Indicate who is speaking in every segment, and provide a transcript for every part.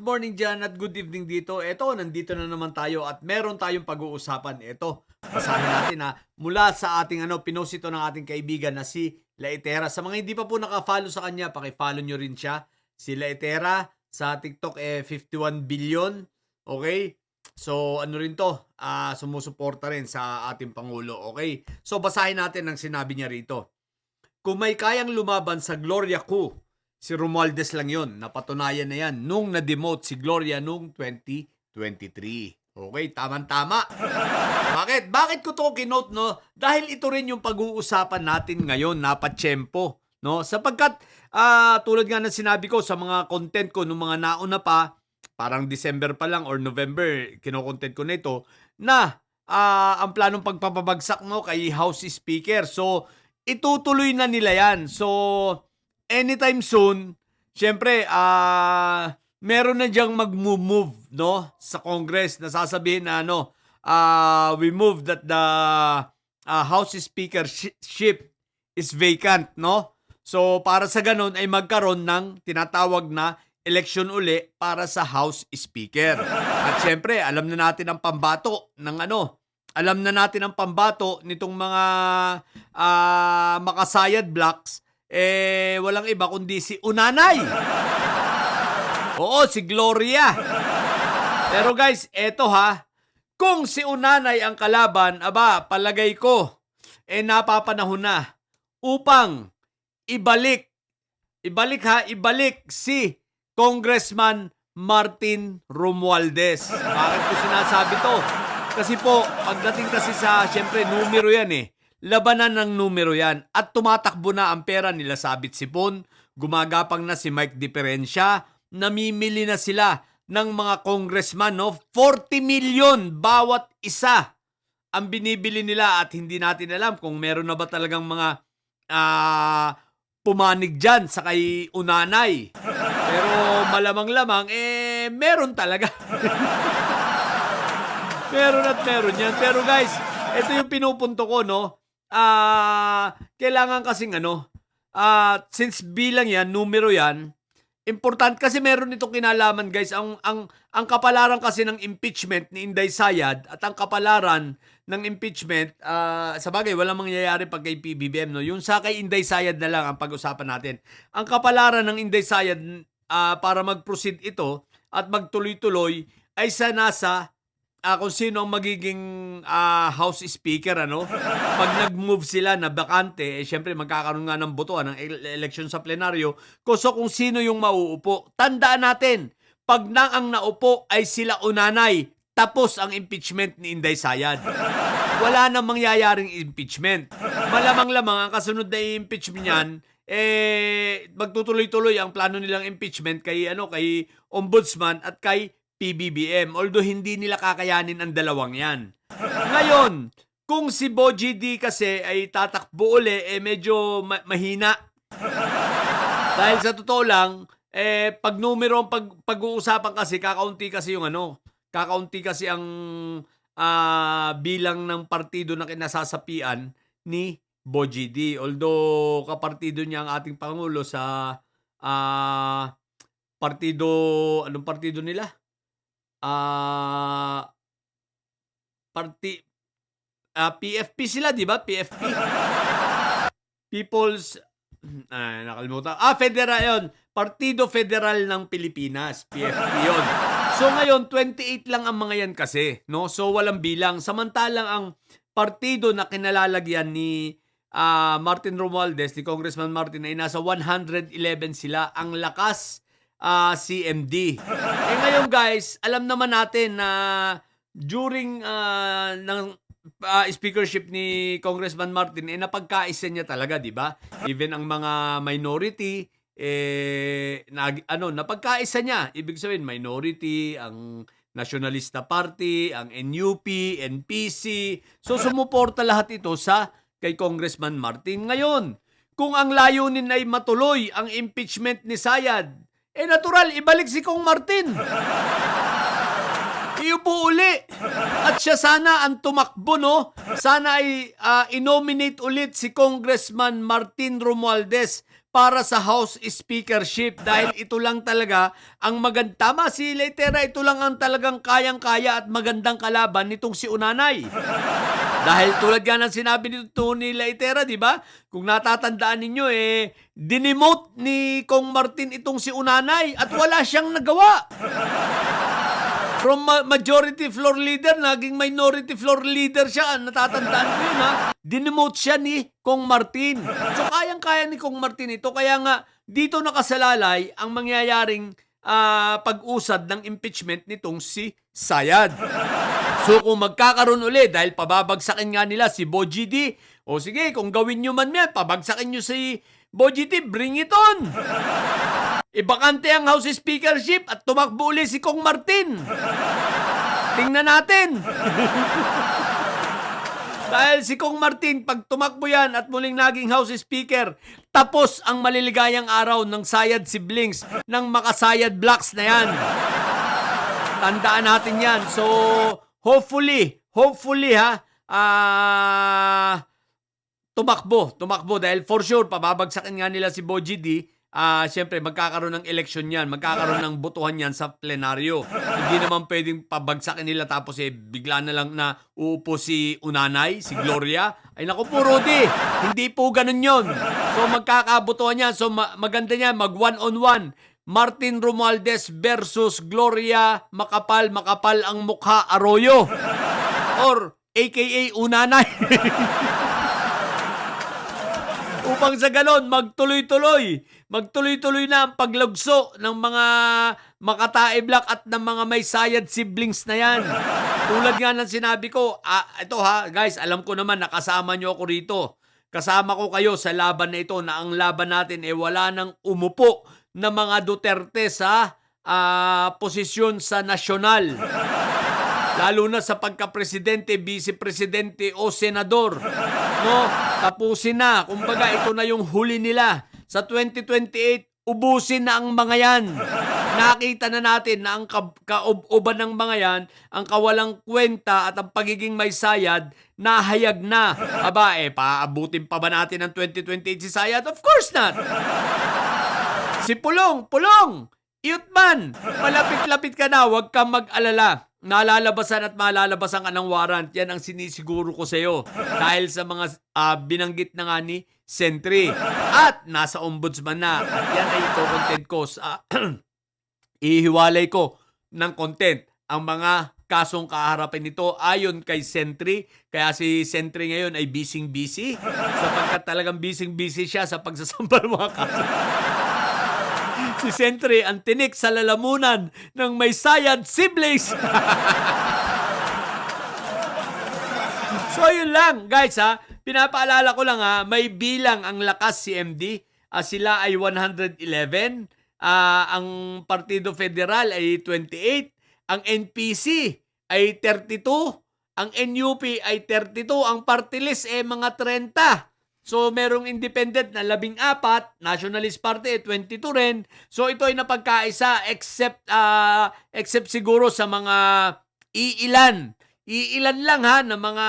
Speaker 1: morning dyan at good evening dito. Eto, nandito na naman tayo at meron tayong pag-uusapan. Eto, basahin natin ha. Mula sa ating pinost ito ng ating kaibigan na si Laitera. Sa mga hindi pa po naka-follow sa kanya, paki-follow nyo rin siya. Si Laitera sa TikTok 51 billion. Okay? So ano rin to? Sumusuporta rin sa ating Pangulo. Okay? So basahin natin ang sinabi niya rito. Kung may kayang lumaban sa Gloria Coup, si Romualdez lang yon. Napatunayan na yan nung na-demote si Gloria nung 2023. Okay, tama-tama. Bakit? Bakit ko to kinote, no? Dahil ito rin yung pag-uusapan natin ngayon, napatsyempo. No? Sapagkat, tulad nga ng sinabi ko sa mga content ko nung mga nauna pa, parang December pa lang or November, kinokontent ko na ito, na ang planong pagpapabagsak mo kay House Speaker. So, itutuloy na nila yan. So, anytime soon, syempre, meron na diyang mag-move, no? Sa Congress na sasabihin na, we move that the House Speakership is vacant, no? So, para sa ganun ay magkaroon ng tinatawag na election uli para sa House Speaker. At syempre, alam na natin ang pambato ng alam na natin ang pambato nitong mga makasayad blocks, walang iba kundi si Unanay. Oo, si Gloria. Pero guys, eto kung si Unanay ang kalaban, palagay ko, napapanahon na upang ibalik si Congressman Martin Romualdez. Bakit ko sinasabi to? Kasi po, pagdating kasi sa, syempre, numero yan labanan ng numero yan. At tumatakbo na ang pera nila Sabit Sipon, gumagapang na si Mike Diferencia, namimili na sila ng mga congressman, 40 million bawat isa ang binibili nila at hindi natin alam kung meron na ba talagang mga pumanig dyan sa kay Unanay. Pero malamang-lamang, meron talaga. Meron at meron yan. Pero guys, ito yung pinupunto ko, kailangan kasing since bilang yan, numero yan, important kasi meron itong kinalaman guys. Ang kapalaran kasi ng impeachment ni Inday Sayad at ang kapalaran ng impeachment, sa bagay, walang mangyayari pag kay PBBM, no? Yung sa kay Inday Sayad na lang ang pag-usapan natin. Ang kapalaran ng Inday Sayad para mag-proceed ito at magtuloy-tuloy ay sa nasa kung sino ang magiging House Speaker, Pag nag-move sila na bakante, syempre magkakaroon nga ng botohan ng election sa plenaryo. So kung sino yung mauupo. Tandaan natin, pag ang naupo ay sila Unanay, tapos ang impeachment ni Inday Sayad. Wala nang mangyayaring impeachment. Malamang-lamang ang kasunod na impeachment niyan, magtutuloy-tuloy ang plano nilang impeachment kay Ombudsman at kay PBBM. Although hindi nila kakayanin ang dalawang yan. Ngayon, kung si Bogie D kasi ay tatakbo uli, medyo mahina. Dahil sa totoo lang, pag numero ang pag-uusapan kasi, kakaunti kasi ang bilang ng partido na kinasasapian ni Bogie D. Although kapartido niya ang ating Pangulo sa partido, anong partido nila? PFP sila, di ba? PFP. People's nakalimutan. Federal yun. Partido Federal ng Pilipinas. PFP yun. So ngayon, 28 lang ang mga yan kasi, no? So walang bilang. Samantalang ang partido na kinalalagyan ni Martin Romualdez, ni Congressman Martin, ay nasa 111 sila. Ang lakas CMD. Ngayon guys, alam naman natin na during ng speakership ni Congressman Martin, napagkaisa niya talaga, di ba? Even ang mga minority, napagkaisa niya. Ibig sabihin, minority, ang Nationalista Party, ang NUP, NPC. So, sumuporta lahat ito kay Congressman Martin. Ngayon, kung ang layunin ay matuloy ang impeachment ni Sayad, natural, ibalik si Kong Martin. Iupo uli. At siya sana ang tumakbo, Sana ay inominate ulit si Congressman Martin Romualdez para sa House Speakership dahil ito lang talaga ang tama si Leitera, ito lang ang talagang kayang-kaya at magandang kalaban nitong si Unanay. Dahil tulad nga ng sinabi nito ni Leitera, di ba? Kung natatandaan ninyo, dinemote ni Kong Martin itong si Unanay at wala siyang nagawa. From majority floor leader, naging minority floor leader siya. Natatandaan ko yun, ha? Dinemote siya ni Kong Martin. So, kayang-kaya ni Kong Martin ito. Kaya nga, dito nakasalalay ang mangyayaring pag-usad ng impeachment nitong si Sayad. So, kung magkakaroon uli, dahil pababagsakin nga nila si Boji D, o sige, kung gawin nyo man yan, pabagsakin nyo si Boji D, bring it on! Ibakante ang House Speakership at tumakbo uli si Kong Martin. Tingnan natin. Dahil si Kong Martin, pag tumakbo yan at muling naging House Speaker, tapos ang maliligayang araw ng Sayad siblings, ng makasayad blocks na yan. Tandaan natin yan. So, hopefully tumakbo dahil for sure, pababagsakin nga nila si Boji D. Siyempre, magkakaroon ng eleksyon yan, magkakaroon ng botohan yan sa plenaryo. Hindi naman pwedeng pabagsakin nila tapos bigla na lang na uupo si Unanay, si Gloria. Ay naku po, Rudy, hindi po ganun yon. So, magkakabotohan yan. So, maganda niya, mag one-on-one. Martin Romualdez versus Gloria Makapal ang mukha Arroyo. Or, aka Unanay. Upang sa ganon, magtuloy-tuloy na ang paglugso ng mga Makatae Black at ng mga may sayad siblings na yan. Tulad nga ng sinabi ko, ito ha, guys, alam ko naman nakasama nyo ako rito. Kasama ko kayo sa laban na ito na ang laban natin wala nang umupo na mga Duterte sa posisyon sa nasyonal. Lalo na sa pagka-presidente, vice-presidente o senador. No? Tapusin na. Kumbaga, ito na yung huli nila. Sa 2028, ubusin na ang mga yan. Nakita na natin na ang kaob-oban ng mga yan, ang kawalang kwenta at ang pagiging may sayad, nahayag na. Aba, paabutin pa ba natin ang 2028 si Sayad? Of course not! Si Pulong! Iyutman! Malapit-lapit ka na, huwag kang mag-alala. Nalalabasan at malalabasan ka ng warrant. Yan ang sinisiguro ko sa iyo. Dahil sa mga binanggit na nga ni Sentry. At nasa ombudsman na. At yan ay content ko. Ihiwalay ko ng content ang mga kasong kaharapin nito ayon kay Sentry. Kaya si Sentry ngayon ay busy sapagkat talagang busy siya sa pagsasampa ng mga kaso. Si Sentry ang tinik sa lalamunan ng may sayad siblings. So yun lang guys ha. Pinapaalala ko lang may bilang ang lakas si MD. Sila ay 111. Ang Partido Federal ay 28. Ang NPC ay 32. Ang NUP ay 32. Ang party list mga 30. So, merong independent na 14, Nationalist Party 22 rin. So, ito ay napagkaisa except siguro sa mga iilan. Iilan lang ng mga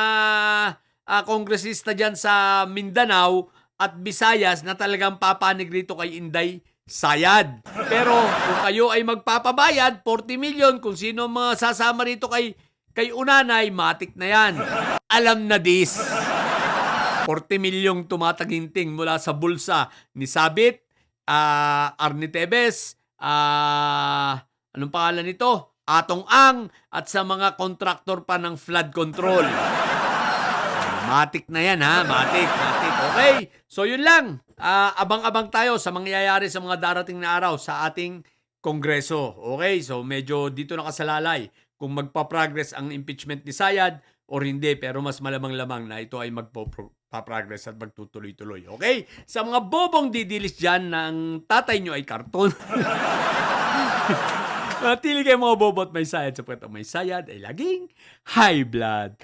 Speaker 1: kongresista dyan sa Mindanao at Visayas na talagang papanig rito kay Inday Sayad. Pero kung kayo ay magpapabayad, 40 million, kung sino mga sasama rito kay Unanay, matik na yan. Alam na this. 40 milyong tumataginting mula sa bulsa ni Sabit, Arnie Tevez, anong pangalan nito? Atong Ang, at sa mga kontraktor pa ng flood control. Matik na yan matik. Okay, so yun lang. Abang-abang tayo sa mangyayari sa mga darating na araw sa ating Kongreso. Okay, so medyo dito nakasalalay kung magpa-progress ang impeachment ni Sayad or hindi, pero mas malamang-lamang na ito ay magpo-progress at magtutuloy-tuloy. Okay? Sa mga bobong didilis dyan ng tatay nyo ay karton. Natili kayo mga bobo at may sayad sapagkat ang may sayad ay laging high blood.